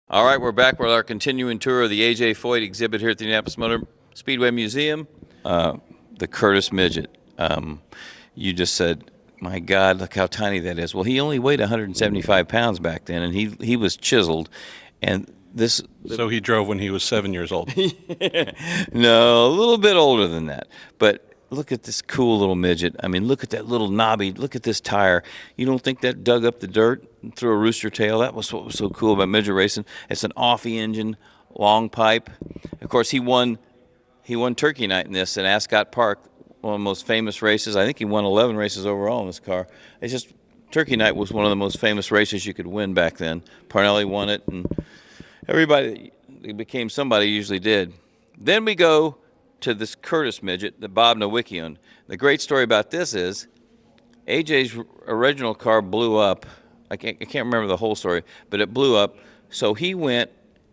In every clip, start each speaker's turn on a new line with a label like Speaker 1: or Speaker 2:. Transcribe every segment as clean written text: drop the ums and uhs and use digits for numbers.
Speaker 1: All right, we're back with our continuing tour of the A.J. Foyt exhibit here at the Indianapolis Motor Speedway Museum. The Curtis Midget. You just said, my God, look how tiny that is. Well, he only weighed 175 pounds back then, and he was chiseled. And this.
Speaker 2: So he drove when he was 7 years old.
Speaker 1: No, a little bit older than that. But look at this cool little midget. I mean, look at that little knobby. Look at this tire. You don't think that dug up the dirt and threw a rooster tail? That was what was so cool about midget racing. It's an Offie engine, long pipe. Of course, he won Turkey Night in this in Ascot Park, one of the most famous races. I think he won 11 races overall in this car. It's just Turkey Night was one of the most famous races you could win back then. Parnelli won it, and everybody that became somebody usually did. Then we go to this Curtis midget that Bob Nowicki owned. The great story about this is AJ's original car blew up. I can't remember the whole story, but it blew up. So he went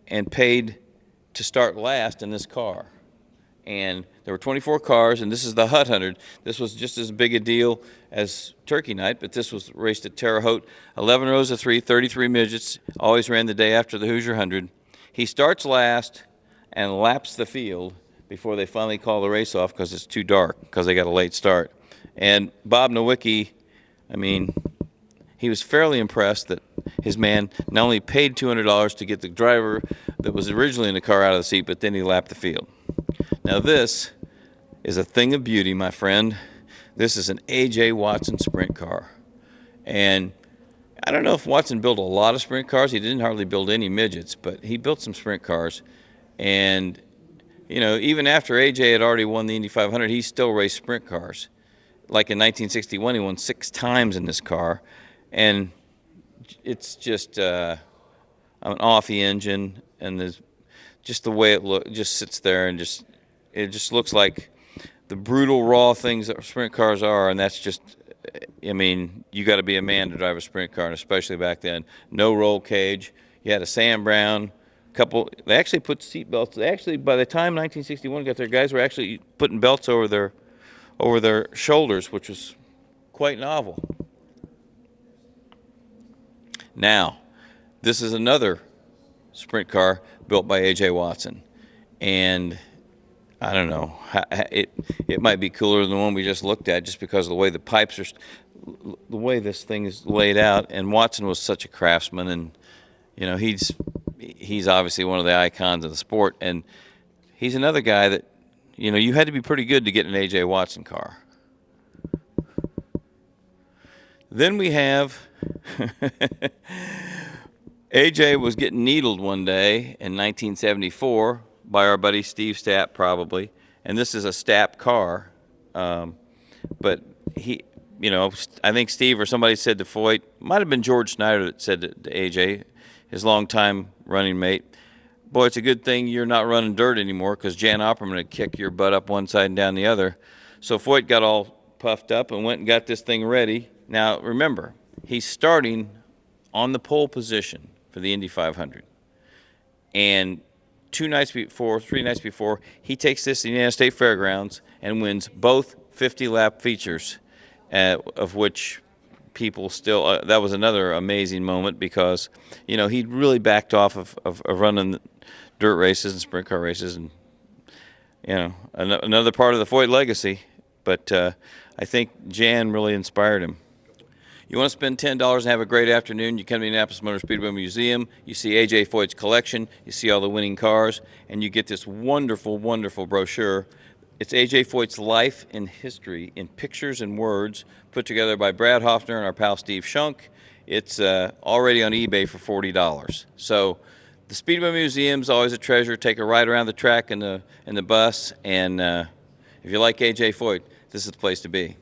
Speaker 1: and paid to start last in this car. And there were 24 cars, and this is the Hut 100. This was just as big a deal as Turkey Night, but this was raced at Terre Haute. 11 rows of 3, 33 midgets, always ran the day after the Hoosier 100. He starts last and laps the field before they finally call the race off because it's too dark, because they got a late start. And Bob Nowicki, I mean, he was fairly impressed that his man not only paid $200 to get the driver that was originally in the car out of the seat, but then he lapped the field. Now this is a thing of beauty, my friend. This is an A.J. Watson sprint car. And I don't know if Watson built a lot of sprint cars. He didn't hardly build any midgets, but he built some sprint cars. And you know, even after A.J. had already won the Indy 500, he still raced sprint cars. Like in 1961, he won 6 times in this car. And it's just an Offie engine, and there's just the way it just sits there, and it just looks like the brutal, raw things that sprint cars are, and that's just, I mean, you got to be a man to drive a sprint car, and especially back then. No roll cage. You had a Sam Brown. They actually put seat belts. They actually, by the time 1961 got there, guys were actually putting belts over their shoulders, which was quite novel. Now, this is another sprint car built by A.J. Watson, and I don't know, it might be cooler than the one we just looked at, just because of the way the pipes are, the way this thing is laid out. And Watson was such a craftsman, and you know, he's obviously one of the icons of the sport, and he's another guy that, you know, you had to be pretty good to get an A.J. Watson car. Then we have A.J. was getting needled one day in 1974 by our buddy Steve Stapp, probably, and this is a Stapp car, but he, you know, I think Steve or somebody said to Foyt, might have been George Snyder that said to A.J., his longtime running mate, boy, it's a good thing you're not running dirt anymore, because Jan Opperman would kick your butt up one side and down the other. So Foyt got all puffed up and went and got this thing ready. Now, remember, he's starting on the pole position for the Indy 500. And 3 nights before, he takes this to the Indiana State Fairgrounds and wins both 50-lap features, of which people still, that was another amazing moment, because, you know, he'd really backed off of running dirt races and sprint car races, and, you know, another part of the Foyt legacy. But I think Jan really inspired him. You want to spend $10 and have a great afternoon, you come to the Indianapolis Motor Speedway Museum, you see A.J. Foyt's collection, you see all the winning cars, and you get this wonderful, wonderful brochure. It's A.J. Foyt's life and history in pictures and words, put together by Brad Hoffner and our pal Steve Shunk. It's already on eBay for $40. So the Speedway Museum's always a treasure. Take a ride around the track in the bus, and if you like A.J. Foyt, this is the place to be.